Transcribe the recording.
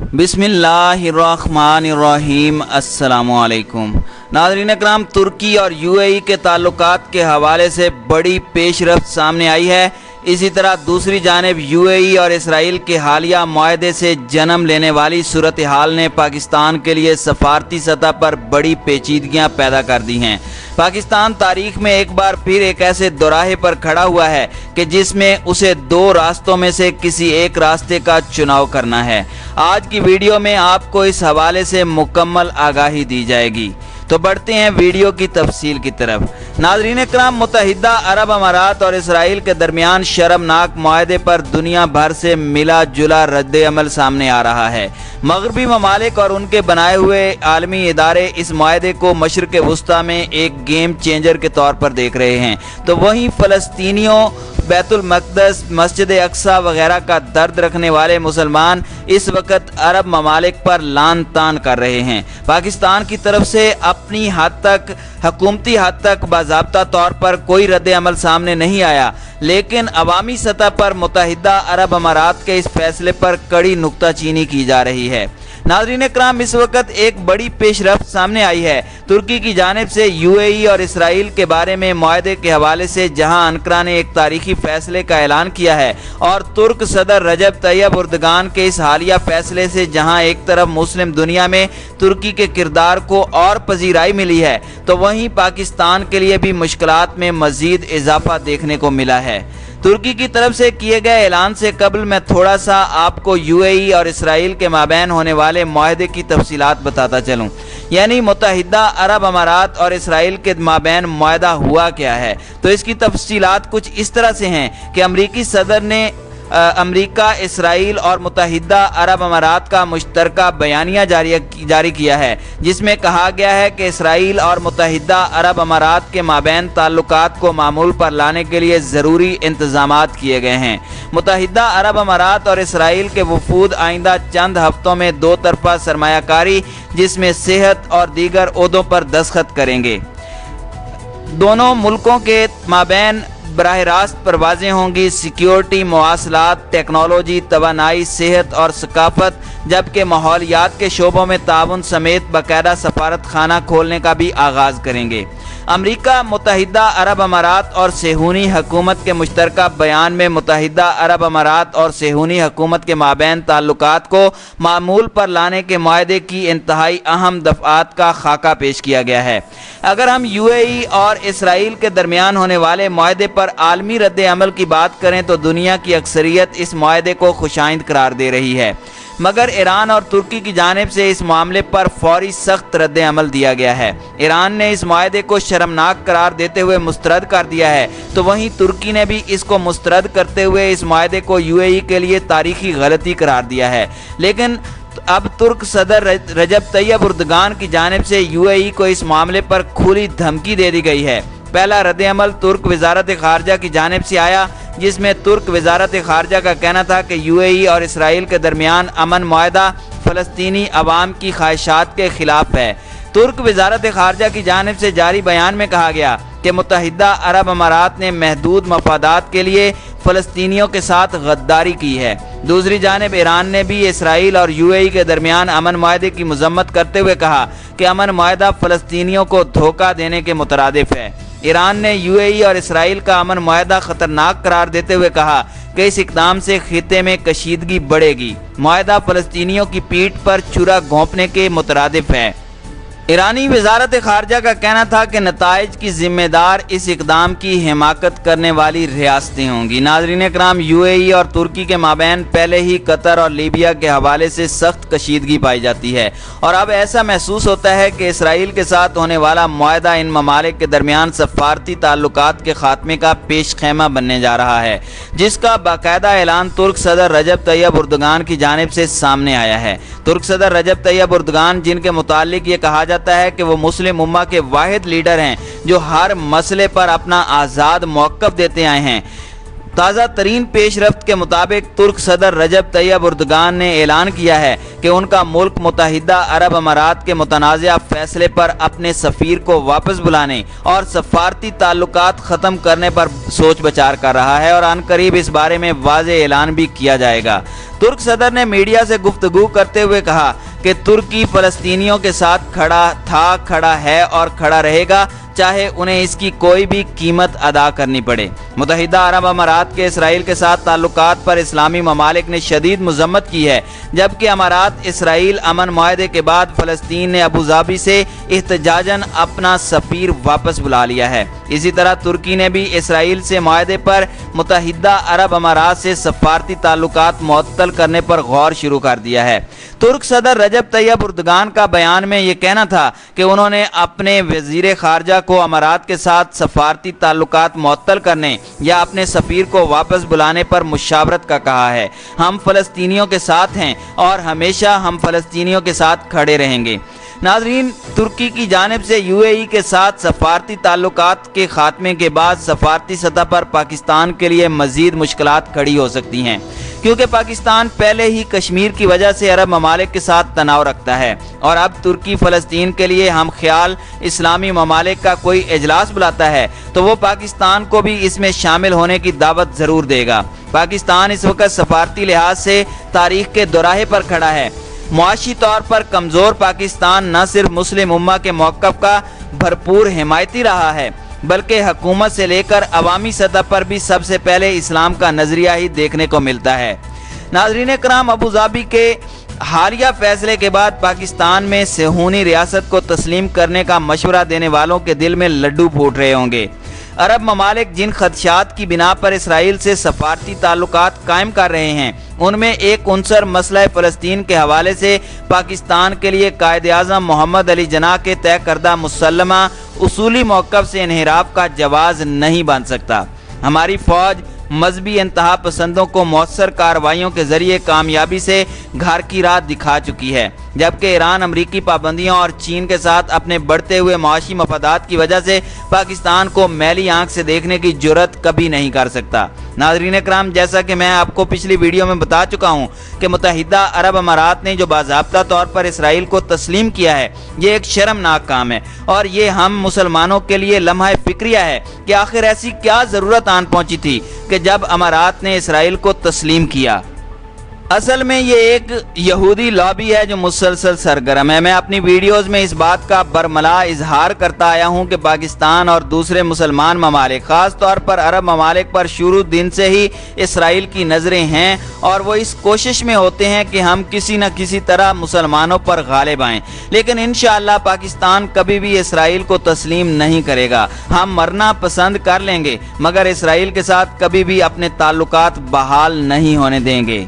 बिस्मिल्लाहिर्रहमानिर्रहीम। अस्सलामुअलैकुम नाज़रीन अकराम, तुर्की और यूएई के ताल्लुकात के हवाले से बड़ी पेशरफ्त सामने आई है। इसी तरह दूसरी जानिब यूएई और इसराइल के हालिया मुआहदे से जन्म लेने वाली सूरत हाल ने पाकिस्तान के लिए सफारती सतह पर बड़ी पेचीदगियां पैदा कर दी हैं। पाकिस्तान तारीख में एक बार फिर एक ऐसे दोराहे पर खड़ा हुआ है कि जिसमें उसे दो रास्तों में से किसी एक रास्ते का चुनाव करना है। आज की वीडियो में आपको इस हवाले से मुकम्मल आगाही दी जाएगी। तो बढ़ते हैं वीडियो की तफसील की तरफ। नाज़रीन इकराम, मुत्तहिदा अरब अमारात और इसराइल के दरमियान शर्मनाक मुआहदे पर दुनिया भर से मिला जुला रद्द अमल सामने आ रहा है। मगरबी ममालिक और उनके बनाए हुए आलमी इदारे इस मुआहदे को मशरिक़ वुस्ता में एक गेम चेंजर के तौर पर देख रहे हैं, तो वहीं फ़लस्तीनियों, बैतुल मक़दस, मस्जिद अक्सा वगैरह का दर्द रखने वाले मुसलमान इस वक्त अरब ममालिक पर लान तान कर रहे हैं। पाकिस्तान की तरफ से अपनी हद तक, हुकूमती हद तक बाज़ाब्ता तौर पर कोई रद्द अमल सामने नहीं आया, लेकिन अवामी सतह पर मुत्तहिदा अरब अमारात के इस फैसले पर कड़ी नुक्ताचीनी की जा रही है। नाज़रीन इकराम, इस वक्त एक बड़ी पेशरफ्त सामने आई है। तुर्की की जानिब से यूएई और इसराइल के बारे में मुआहदे के हवाले से जहां अन्करा ने एक तारीखी फैसले का ऐलान किया है और तुर्क सदर रजब तैयब उर्दगान के इस हालिया फैसले से जहां एक तरफ मुस्लिम दुनिया में तुर्की के किरदार को और पजीराई मिली है, तो वहीं पाकिस्तान के लिए भी मुश्किलात में मजीद इजाफा देखने को मिला है। तुर्की की तरफ से किए गए ऐलान से कबल मैं थोड़ा सा आपको यूएई और इसराइल के माबैन होने वाले मुआहदे की तफसीलात बताता चलूं। यानी मुत्तहिदा अरब अमारात और इसराइल के माबैन मुआहदा हुआ क्या है। तो इसकी तफसीलात कुछ इस तरह से हैं कि अमरीकी सदर ने अमरीका, इसराइल और मुत्तहिदा अरब अमारात का मुश्तरका बयानिया जारी किया है, जिसमें कहा गया है कि इसराइल और मुत्तहिदा अरब अमारात के माबैन ताल्लुकात को मामूल पर लाने के लिए ज़रूरी इंतजामात किए गए हैं। मुत्तहिदा अरब अमारात और इसराइल के वफूद आइंदा चंद हफ्तों में दो तरफा सरमायाकारी, जिसमें सेहत और दीगर ओहदों पर दस्तखत करेंगे। दोनों मुल्कों के माबैन बराह रास्त परवाज़ें होंगी, सिक्योरिटी, मवासलात, टेक्नोलॉजी, तवानाई, सेहत और सकाफत, जबकि माहौलियात के शोबों में ताउन समेत बाकायदा सफारत खाना खोलने का भी आगाज़ करेंगे। अमरीका, मुत्तहिदा अरब अमारात और सेहूनी हुकूमत के मुश्तरका बयान में मुत्तहिदा अरब अमारात और सेहूनी हुकूमत के माबैन ताल्लुकात को मामूल पर लाने के मुआहदे की इंतहाई अहम दफ़ात का खाका पेश किया गया है। अगर हम यूएई और इसराइल के दरमियान होने वाले मुआहदे पर आलमी रद्द अमल की बात करें तो दुनिया की अक्सरियत इस मुआहदे को खुशाइंद करार दे रही है, मगर ईरान और तुर्की की जानिब से इस मामले पर फौरी सख्त रद्द अमल दिया गया है। ईरान ने इस मुआहदे को शर्मनाक करार देते हुए मुस्तरद कर दिया है, तो वहीं तुर्की ने भी इसको मुस्तरद करते हुए इस मुआहदे को यूएई के लिए तारीखी गलती करार दिया है। लेकिन अब तुर्क सदर रजब तैयब उर्दगान की जानिब से यूएई को इस मामले पर खुली धमकी दे दी गई है। पहला रद्द अमल तुर्क वजारत खारजा की जानिब से आया, जिसमें तुर्क वजारत खारजा का कहना था कि यूएई और इसराइल के दरमियान अमन मुआहदा फ़लस्तीनी अवाम की ख्वाहिशात के खिलाफ है। तुर्क वजारत खारजा की जानिब से जारी बयान में कहा गया कि मुत्तहिदा अरब अमारात ने महदूद मफादात के लिए फ़लस्तीनियों के साथ गद्दारी की है। दूसरी जानिब ईरान ने भी इसराइल और यूएई के दरमियान अमन मुआहदे की मजम्मत करते हुए कहा कि अमन मुआहदा फ़लस्तीनियों को धोखा देने के मुतरादिफ है। ईरान ने यूएई और इसराइल का अमन मुआहदा खतरनाक करार देते हुए कहा कि इस इक़दाम से खित्ते में कशीदगी बढ़ेगी। मुआहदा फ़लस्तीनियों की पीठ पर छुरा घोंपने के मुतरादिफ है। ईरानी वजारत खारजा का कहना था कि नताइज की जिम्मेदार इस इक़दाम की हिमाकत करने वाली रियासतें होंगी। नाज़रीन इकराम, यूएई और तुर्की के माबैन पहले ही कतर और लीबिया के हवाले से सख्त कशीदगी पाई जाती है और अब ऐसा महसूस होता है कि इसराइल के साथ होने वाला मुआहदा इन ममालिक के दरमियान सफारती ताल्लुकात के खात्मे का पेश खैमा बनने जा रहा है, जिसका बाकायदा ऐलान तुर्क सदर रजब तैयब उर्दगान की जानिब से सामने आया है। तुर्क सदर रजब तैयब उर्दगान, जिनके मुतालिक ये कहा जाता है कि वो मुस्लिम उम्मा के वाहिद लीडर हैं जो हर मसले पर अपना आज़ाद मौक़िफ़ देते आए हैं, ताज़ा तरीन पेश रफ्त के मुताबिक तुर्क सदर रजब तैयब एर्दोगान ने ऐलान किया है कि उनका मुल्क मुत्तहिदा अरब अमारात के मुतनाज़ा फैसले पर अपने सफ़ीर को वापस बुलाने और सफारती ताल्लुकात ख़त्म करने पर सोच विचार कर रहा है और अनकरीब इस बारे में वाज़ेह ऐलान भी किया जाएगा। तुर्क सदर ने मीडिया से गुफ्तगू करते हुए कहा कि तुर्की फ़लस्तीनियों के साथ खड़ा है और खड़ा रहेगा, चाहे उन्हें इसकी कोई भी कीमत अदा करनी पड़े। मुत्तहिदा अरब अमारात के इसराइल के साथ ताल्लुकात पर इस्लामी ममालिक ने शदीद मज़म्मत की है, जबकि अमारात इसराइल अमन मुआहदे के बाद फ़लस्तीन ने अबू धाबी से एहतजाजन अपना सफ़ीर वापस बुला लिया है। इसी तरह तुर्की ने भी इसराइल से मुआहदे पर मुत्तहिदा अरब अमारात से सफारती ताल्लुकात मुअत्तल करने पर गौर शुरू कर दिया है। तुर्क सदर रजब तैयब एर्दोगान का बयान में ये कहना था कि उन्होंने अपने वज़ीर ख़ारजा को अमारात के साथ सफारती ताल्लुकात मुअत्तल करने या अपने सफ़ीर को वापस बुलाने पर मुशावरत का कहा है। हम फ़लस्तीनियों के साथ हैं और हमेशा हम फ़लस्तीनियों के साथ खड़े रहेंगे। नाज़रीन, तुर्की की जानिब से यूएई के साथ सफारती ताल्लुकात के खात्मे के बाद सफारती सतह पर पाकिस्तान के लिए मज़ीद मुश्किलात खड़ी हो सकती हैं, क्योंकि पाकिस्तान पहले ही कश्मीर की वजह से अरब ममालिक के साथ तनाव रखता है और अब तुर्की फ़लस्तीन के लिए हम ख्याल इस्लामी ममालिक का कोई इजलास बुलाता है तो वो पाकिस्तान को भी इसमें शामिल होने की दावत ज़रूर देगा। पाकिस्तान इस वक्त सफारती लिहाज से तारीख के दोराहे पर खड़ा है। मुआशी तौर पर कमज़ोर पाकिस्तान न सिर्फ मुस्लिम उम्मा के मौक़िफ़ का भरपूर हिमायती रहा है, बल्कि हुकूमत से लेकर अवामी सतह पर भी सबसे पहले इस्लाम का नज़रिया ही देखने को मिलता है। नाज़रीन कराम, अबू धाबी के हालिया फैसले के बाद पाकिस्तान में सेहूनी रियासत को तस्लीम करने का मशवरा देने वालों के दिल में लड्डू फूट रहे होंगे। अरब ममालिक जिन खदशात की बिना पर इसराइल से सफारती ताल्लुकात कायम कर रहे हैं, उनमें एक उनसर मसला फ़लस्तीन के हवाले से पाकिस्तान के लिए कायद-ए-आज़म मोहम्मद अली जिन्नाह के तय करदा मुसल्लमा उसूली मौक़िफ़ से इन्हिराफ का जवाज़ नहीं बन सकता। हमारी फ़ौज मजहबी इंतहा पसंदों को मौसर कार्रवाइयों के जरिए कामयाबी से घर की राह दिखा चुकी है, जबकि ईरान अमरीकी पाबंदियों और चीन के साथ अपने बढ़ते हुए माशी मफादात की वजह से पाकिस्तान को मैली आंख से देखने की जुर्रत कभी नहीं कर सकता। नाज़रीन कराम, जैसा कि मैं आपको पिछली वीडियो में बता चुका हूँ कि मुत्तहिदा अरब अमारात ने जो बाज़ाब्ता तौर पर इसराइल को तस्लीम किया है, ये एक शर्मनाक काम है और ये हम मुसलमानों के लिए लम्हा फ़िक्रिया है कि आखिर ऐसी क्या ज़रूरत आन पहुँची थी कि जब अमारात ने इसराइल को तस्लीम किया। असल में ये एक यहूदी लॉबी है जो मुसलसल सरगर्म है। मैं अपनी वीडियोस में इस बात का बरमला इजहार करता आया हूँ कि पाकिस्तान और दूसरे मुसलमान ममालिक, ख़ास तौर पर अरब ममालिक पर शुरू दिन से ही इसराइल की नज़रें हैं और वो इस कोशिश में होते हैं कि हम किसी न किसी तरह मुसलमानों पर गालिब आएँ, लेकिन इंशाअल्लाह पाकिस्तान कभी भी इसराइल को तस्लीम नहीं करेगा। हम मरना पसंद कर लेंगे मगर इसराइल के साथ कभी भी अपने ताल्लुकात बहाल नहीं होने देंगे।